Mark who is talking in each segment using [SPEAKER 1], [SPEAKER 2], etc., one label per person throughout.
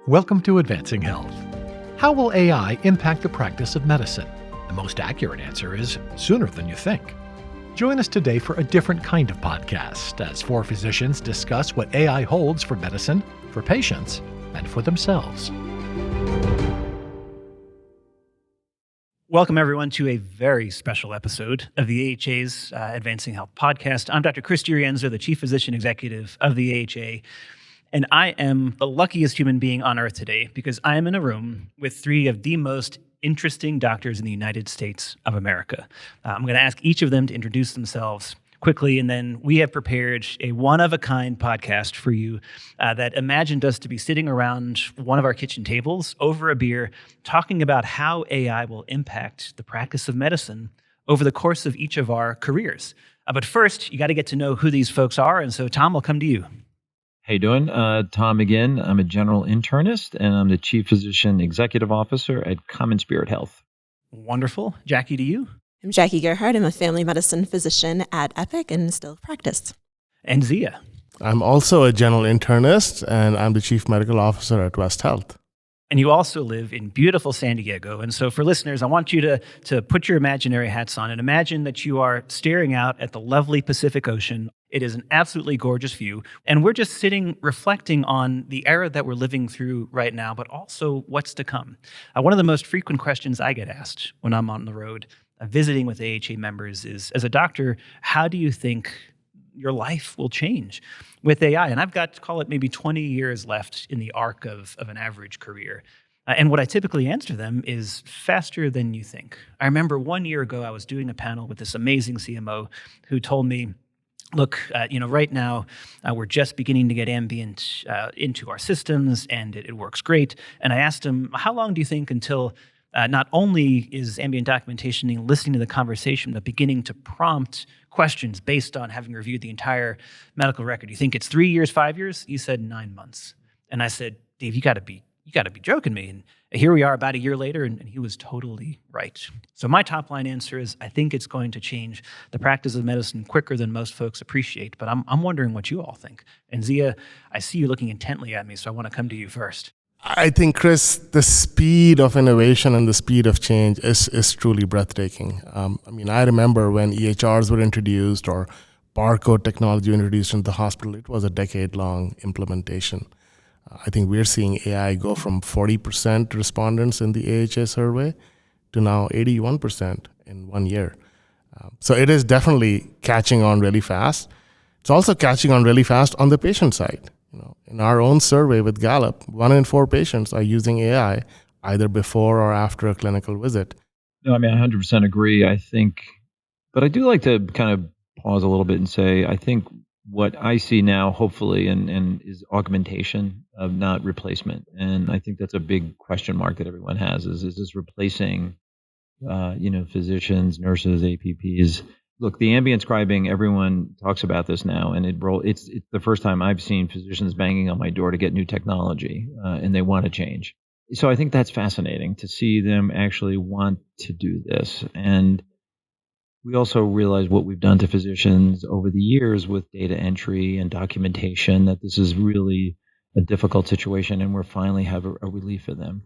[SPEAKER 1] Welcome to Advancing Health. How will AI impact the practice of medicine? The most accurate answer is sooner than you think. Join us today for a different kind of podcast as four physicians discuss what AI holds for medicine, for patients, and for themselves.
[SPEAKER 2] Welcome, everyone, to a very special episode of the AHA's Advancing Health podcast. I'm Dr. Chris Durienzo, the Chief Physician Executive of the AHA, and I am the luckiest human being on earth today because I am in a room with three of the most interesting doctors in the United States of America. I'm going to ask each of them to introduce themselves quickly, and then we have prepared a one-of-a-kind podcast for you that imagined us to be sitting around one of our kitchen tables over a beer talking about how AI will impact the practice of medicine over the course of each of our careers. But first, you got to get to know who these folks are, and so Tom, will come to you.
[SPEAKER 3] How you doing? Tom McGinn. I'm a general internist, and I'm the Chief Physician Executive Officer at CommonSpirit Health.
[SPEAKER 2] Wonderful. Jackie, to you.
[SPEAKER 4] I'm Jackie Gerhart. I'm a family medicine physician at Epic and still practice.
[SPEAKER 2] And Zia.
[SPEAKER 5] I'm also a general internist, and I'm the Chief Medical Officer at West Health.
[SPEAKER 2] And you also live in beautiful San Diego. And so for listeners, I want you to put your imaginary hats on and imagine that you are staring out at the lovely Pacific Ocean. It is an absolutely gorgeous view. And we're just sitting reflecting on the era that we're living through right now, but also what's to come. One of the most frequent questions I get asked when I'm on the road visiting with AHA members is, as a doctor, how do you think your life will change with AI? And I've got, call it maybe 20 years left in the arc of an average career. And what I typically answer them is faster than you think. I remember 1 year ago, I was doing a panel with this amazing CMO who told me, look, right now we're just beginning to get ambient into our systems and it works great. And I asked him, how long do you think until not only is ambient documentation and listening to the conversation, but beginning to prompt questions based on having reviewed the entire medical record? You think it's 3 years, 5 years? He said 9 months. And I said, Dave, you got to be joking me. And here we are about a year later, and he was totally right. So my top line answer is, I think it's going to change the practice of medicine quicker than most folks appreciate. But I'm wondering what you all think. And Zia, I see you looking intently at me, so I want to come to you first.
[SPEAKER 5] I think, Chris, the speed of innovation and the speed of change is truly breathtaking. I remember when EHRs were introduced or barcode technology introduced into the hospital, it was a decade-long implementation. I think we're seeing AI go from 40% respondents in the AHA survey to now 81% in 1 year. So it is definitely catching on really fast. It's also catching on really fast on the patient side. In our own survey with Gallup, 1 in 4 patients are using AI either before or after a clinical visit.
[SPEAKER 3] No, I 100% agree. I think, but I do like to kind of pause a little bit and say, I think what I see now, hopefully, and is augmentation of not replacement. And I think that's a big question mark that everyone has: is this replacing, physicians, nurses, APPs? Look, the ambient scribing, everyone talks about this now, and it's the first time I've seen physicians banging on my door to get new technology, and they want to change. So I think that's fascinating to see them actually want to do this. And we also realize what we've done to physicians over the years with data entry and documentation, that this is really a difficult situation, and we're finally have a relief for them.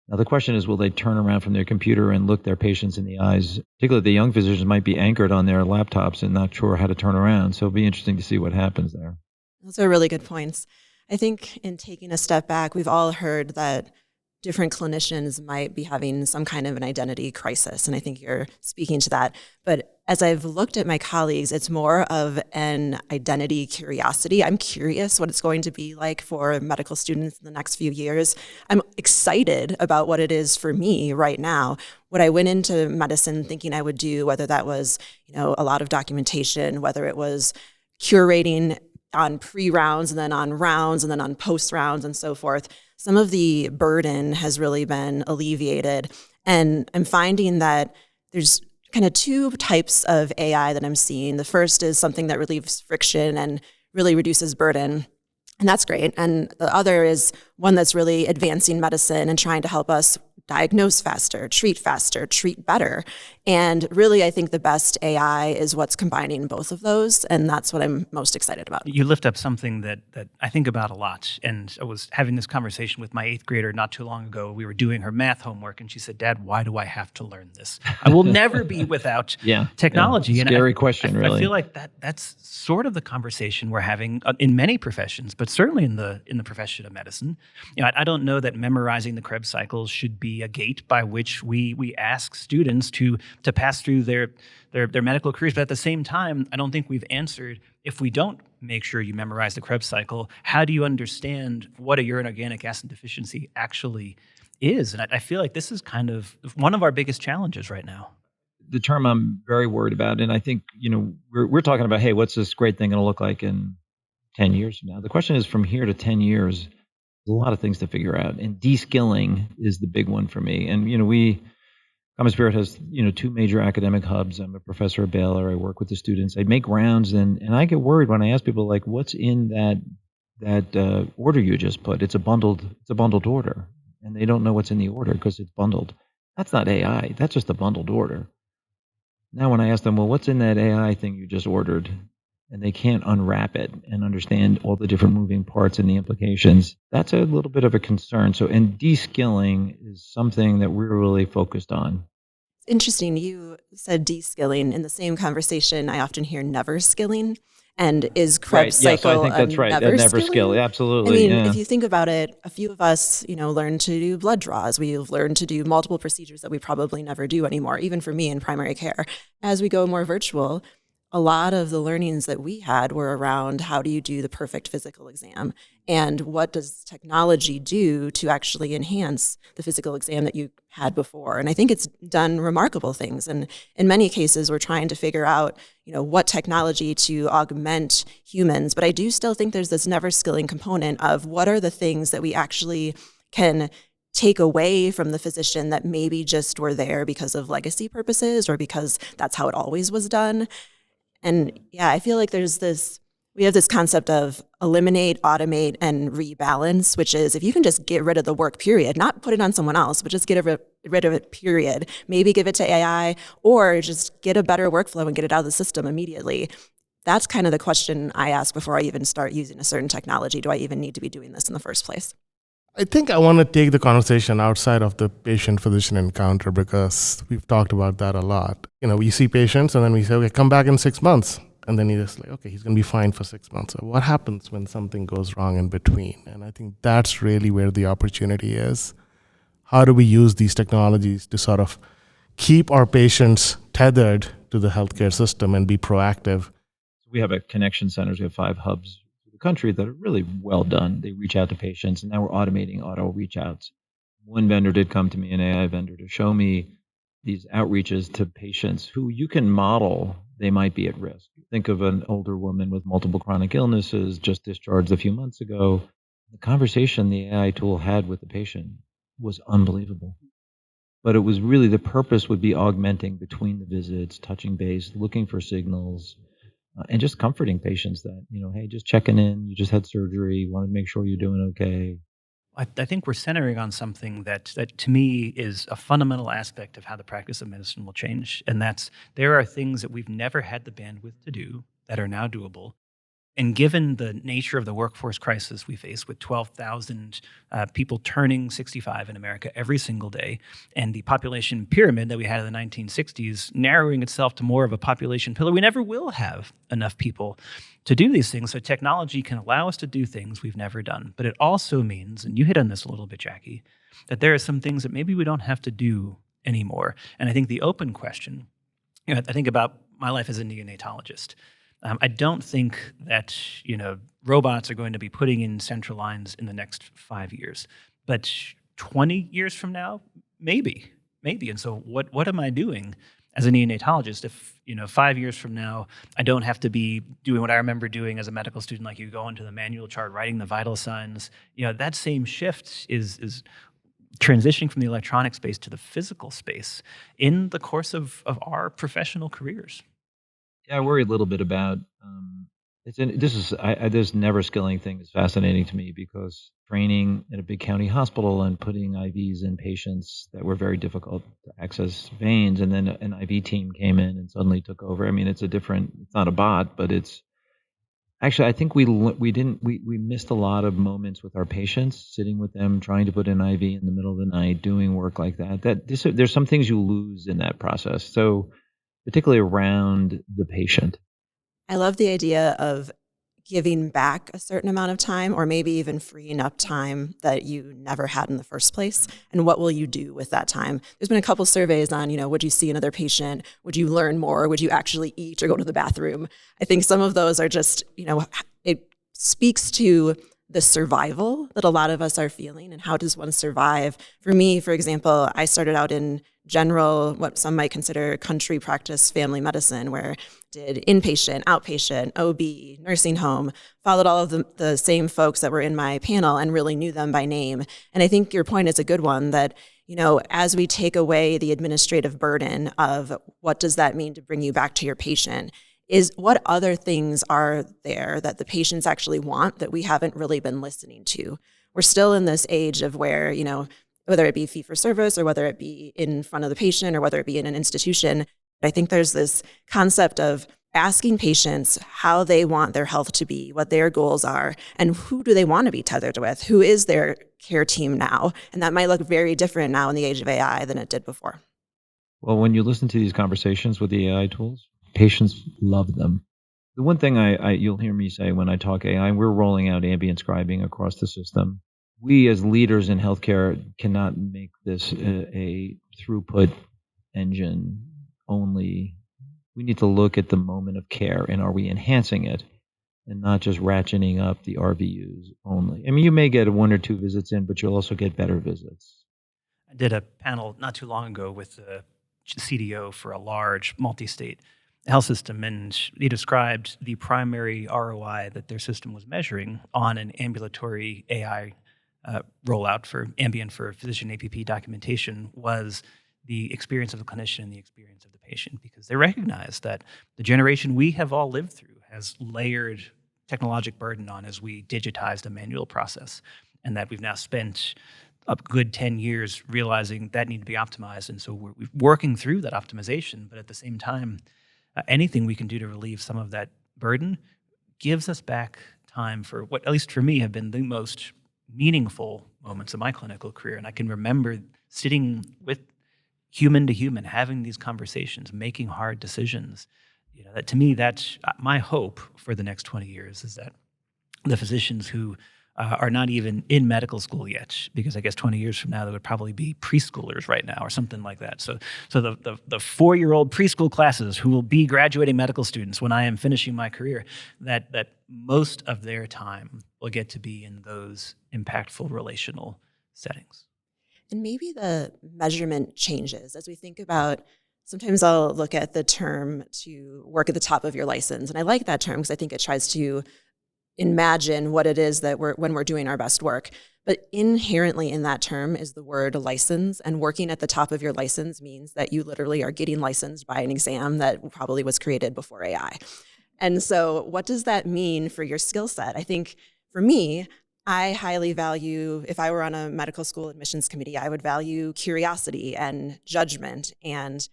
[SPEAKER 3] Now, the question is, will they turn around from their computer and look their patients in the eyes? Particularly the young physicians might be anchored on their laptops and not sure how to turn around. So it'll be interesting to see what happens there.
[SPEAKER 4] Those are really good points. I think in taking a step back, we've all heard that different clinicians might be having some kind of an identity crisis, and I think you're speaking to that. But as I've looked at my colleagues, it's more of an identity curiosity. I'm curious what it's going to be like for medical students in the next few years. I'm excited about what it is for me right now. What I went into medicine thinking I would do, whether that was, a lot of documentation, whether it was curating on pre-rounds and then on rounds and then on post-rounds and so forth, some of the burden has really been alleviated. And I'm finding that there's kind of 2 types of AI that I'm seeing. The first is something that relieves friction and really reduces burden. And that's great. And the other is one that's really advancing medicine and trying to help us diagnose faster, treat better. And really, I think the best AI is what's combining both of those. And that's what I'm most excited about.
[SPEAKER 2] You lift up something that I think about a lot. And I was having this conversation with my 8th grader not too long ago. We were doing her math homework, and she said, "Dad, why do I have to learn this? I will never be without technology."
[SPEAKER 3] Yeah. Scary question, really.
[SPEAKER 2] I feel like that's sort of the conversation we're having in many professions, but certainly in the profession of medicine. I don't know that memorizing the Krebs cycles should be a gate by which we ask students to pass through their medical careers. But at the same time, I don't think we've answered, if we don't make sure you memorize the Krebs cycle, how do you understand what a urine organic acid deficiency actually is? And I feel like this is kind of one of our biggest challenges right now.
[SPEAKER 3] The term I'm very worried about, and I think, we're talking about, hey, what's this great thing going to look like in 10 years from now? The question is, from here to 10 years, there's a lot of things to figure out. And de-skilling is the big one for me. And, CommonSpirit has, 2 major academic hubs. I'm a professor at Baylor. I work with the students. I make rounds, and I get worried when I ask people, like, what's in that order you just put? It's a bundled order, and they don't know what's in the order because it's bundled. That's not AI. That's just a bundled order. Now, when I ask them, well, what's in that AI thing you just ordered? And they can't unwrap it and understand all the different moving parts and the implications, that's a little bit of a concern. So, and de-skilling is something that we're really focused on.
[SPEAKER 4] Interesting. You said de-skilling. In the same conversation, I often hear never skilling. And is Krebs cycle
[SPEAKER 3] so I think that's right. Never skill. Absolutely.
[SPEAKER 4] I mean, if you think about it, a few of us, learn to do blood draws. We've learned to do multiple procedures that we probably never do anymore, even for me in primary care. As we go more virtual, a lot of the learnings that we had were around how do you do the perfect physical exam, and what does technology do to actually enhance the physical exam that you had before. And I think it's done remarkable things. And in many cases, we're trying to figure out, what technology to augment humans. But I do still think there's this never skilling component of what are the things that we actually can take away from the physician that maybe just were there because of legacy purposes or because that's how it always was done. And I feel like we have this concept of eliminate, automate, and rebalance, which is if you can just get rid of the work, period, not put it on someone else, but just get rid of it, period. Maybe give it to AI or just get a better workflow and get it out of the system immediately. That's kind of the question I ask before I even start using a certain technology. Do I even need to be doing this in the first place?
[SPEAKER 5] I think I want to take the conversation outside of the patient-physician encounter because we've talked about that a lot. We see patients and then we say, okay, come back in 6 months. And then you're just like, okay, he's going to be fine for 6 months. So what happens when something goes wrong in between? And I think that's really where the opportunity is. How do we use these technologies to sort of keep our patients tethered to the healthcare system and be proactive?
[SPEAKER 3] We have connection centers. We have 5 hubs country that are really well done. They reach out to patients, and now we're automating auto reach outs. One vendor did come to me, an AI vendor, to show me these outreaches to patients who you can model they might be at risk. Think of an older woman with multiple chronic illnesses, just discharged a few months ago. The conversation the AI tool had with the patient was unbelievable. But it was really, the purpose would be augmenting between the visits, touching base, looking for signals, and just comforting patients that, hey, just checking in, you just had surgery, want to make sure you're doing okay.
[SPEAKER 2] I think we're centering on something that to me is a fundamental aspect of how the practice of medicine will change. And that's, there are things that we've never had the bandwidth to do that are now doable. And given the nature of the workforce crisis we face with 12,000 people turning 65 in America every single day, and the population pyramid that we had in the 1960s narrowing itself to more of a population pillar, we never will have enough people to do these things. So technology can allow us to do things we've never done. But it also means, and you hit on this a little bit, Jackie, that there are some things that maybe we don't have to do anymore. And I think the open question, I think about my life as a neonatologist. I don't think that, robots are going to be putting in central lines in the next 5 years, but 20 years from now, maybe. And so what am I doing as a neonatologist if, 5 years from now, I don't have to be doing what I remember doing as a medical student, like you go into the manual chart, writing the vital signs. That same shift is transitioning from the electronic space to the physical space in the course of our professional careers.
[SPEAKER 3] Yeah, I worry a little bit about This never skilling thing is fascinating to me because training at a big county hospital and putting IVs in patients that were very difficult to access veins, and then an IV team came in and suddenly took over. I mean, it's not a bot, but it's actually, I think we missed a lot of moments with our patients, sitting with them, trying to put an IV in the middle of the night, doing work like that. There's some things you lose in that process. So particularly around the patient.
[SPEAKER 4] I love the idea of giving back a certain amount of time, or maybe even freeing up time that you never had in the first place. And what will you do with that time? There's been a couple surveys on, would you see another patient? Would you learn more? Would you actually eat or go to the bathroom? I think some of those are just, it speaks to the survival that a lot of us are feeling, and how does one survive? For me, for example, I started out in general, what some might consider country practice family medicine, where did inpatient, outpatient, OB, nursing home, followed all of the same folks that were in my panel and really knew them by name. And I think your point is a good one, that as we take away the administrative burden of what does that mean to bring you back to your patient, is what other things are there that the patients actually want that we haven't really been listening to? We're still in this age of where, whether it be fee for service or whether it be in front of the patient or whether it be in an institution, I think there's this concept of asking patients how they want their health to be, what their goals are, and who do they want to be tethered with? Who is their care team now? And that might look very different now in the age of AI than it did before.
[SPEAKER 3] Well, when you listen to these conversations with the AI tools, patients love them. The one thing you'll hear me say when I talk AI, we're rolling out ambient scribing across the system. We as leaders in healthcare cannot make this a throughput engine only. We need to look at the moment of care, and are we enhancing it and not just ratcheting up the RVUs only. I mean, you may get 1 or 2 visits in, but you'll also get better visits.
[SPEAKER 2] I did a panel not too long ago with the CDO for a large multi-state health system, and he described the primary ROI that their system was measuring on an ambulatory AI rollout for ambient for physician APP documentation was the experience of the clinician and the experience of the patient, because they recognize that the generation we have all lived through has layered technologic burden on as we digitized a manual process, and that we've now spent a good 10 years realizing that need to be optimized. And so we're working through that optimization, but at the same time, anything we can do to relieve some of that burden gives us back time for what, at least for me, have been the most meaningful moments of my clinical career. And I can remember sitting with human to human, having these conversations, making hard decisions. That to me, that's my hope for the next 20 years, is that the physicians who are not even in medical school yet, because I guess 20 years from now, they would probably be preschoolers right now or something like that. So the 4-year-old preschool classes who will be graduating medical students when I am finishing my career, that most of their time will get to be in those impactful relational settings.
[SPEAKER 4] And maybe the measurement changes as we think about, sometimes I'll look at the term to work at the top of your license. And I like that term because I think it tries to imagine what it is that when we're doing our best work. But inherently in that term is the word license, and working at the top of your license means that you literally are getting licensed by an exam that probably was created before AI. And so what does that mean for your skill set? I think for me, I highly value, if I were on a medical school admissions committee, I would value curiosity and judgment and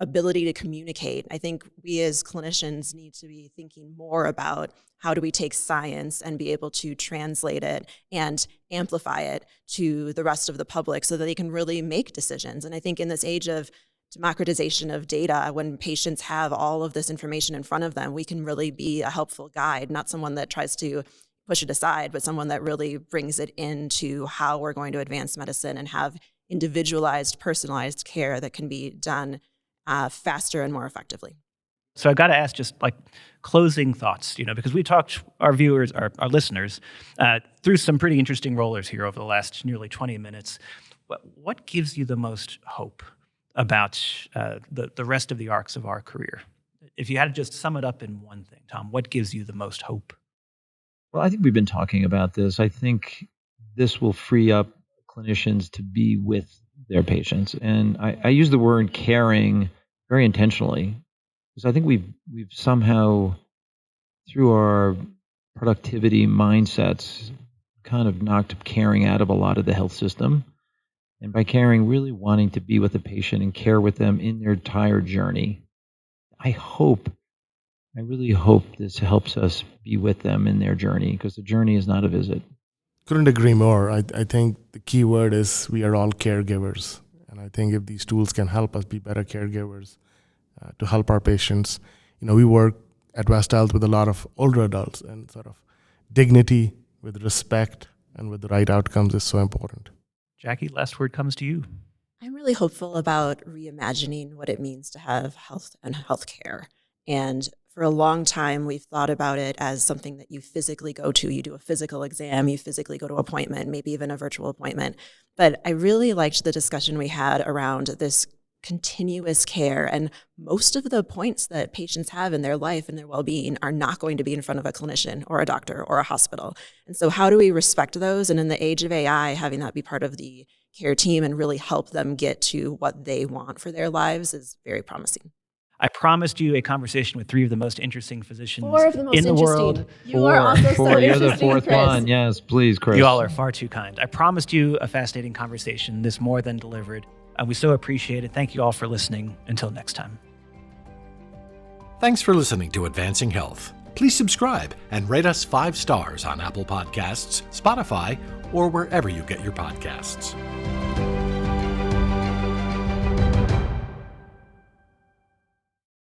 [SPEAKER 4] ability to communicate. I think we as clinicians need to be thinking more about how do we take science and be able to translate it and amplify it to the rest of the public so that they can really make decisions. And I think in this age of democratization of data, when patients have all of this information in front of them, we can really be a helpful guide, not someone that tries to push it aside, but someone that really brings it into how we're going to advance medicine and have individualized, personalized care that can be done faster and more effectively.
[SPEAKER 2] So I've got to ask, just like closing thoughts, because we talked our viewers, our listeners, through some pretty interesting rollers here over the last nearly 20 minutes. What gives you the most hope about the rest of the arcs of our career? If you had to just sum it up in one thing, Tom, what gives you the most hope?
[SPEAKER 3] Well, I think we've been talking about this. I think this will free up clinicians to be with their patients. And I use the word caring very intentionally, because I think we've somehow, through our productivity mindsets, kind of knocked caring out of a lot of the health system. And by caring, really wanting to be with the patient and care with them in their entire journey. I really hope this helps us be with them in their journey, because the journey is not a visit.
[SPEAKER 5] Couldn't agree more. I think the key word is we are all caregivers. And I think if these tools can help us be better caregivers to help our patients, we work at West Health with a lot of older adults, and sort of dignity with respect and with the right outcomes is so important.
[SPEAKER 2] Jackie, last word comes to you.
[SPEAKER 4] I'm really hopeful about reimagining what it means to have health and healthcare. And for a long time, we've thought about it as something that you physically go to. You do a physical exam, you physically go to an appointment, maybe even a virtual appointment. But I really liked the discussion we had around this continuous care. And most of the points that patients have in their life and their well-being are not going to be in front of a clinician or a doctor or a hospital. And so how do we respect those? And in the age of AI, having that be part of the care team and really help them get to what they want for their lives is very promising.
[SPEAKER 2] I promised you a conversation with 3 of the most interesting physicians
[SPEAKER 4] Four of the most
[SPEAKER 2] in the world.
[SPEAKER 4] You are also so
[SPEAKER 3] You're
[SPEAKER 4] interesting,
[SPEAKER 3] the fourth
[SPEAKER 4] Chris.
[SPEAKER 3] one. Yes, please, Chris.
[SPEAKER 2] You all are far too kind. I promised you a fascinating conversation. This more than delivered. We so appreciate it. Thank you all for listening. Until next time.
[SPEAKER 1] Thanks for listening to Advancing Health. Please subscribe and rate us 5 stars on Apple Podcasts, Spotify, or wherever you get your podcasts.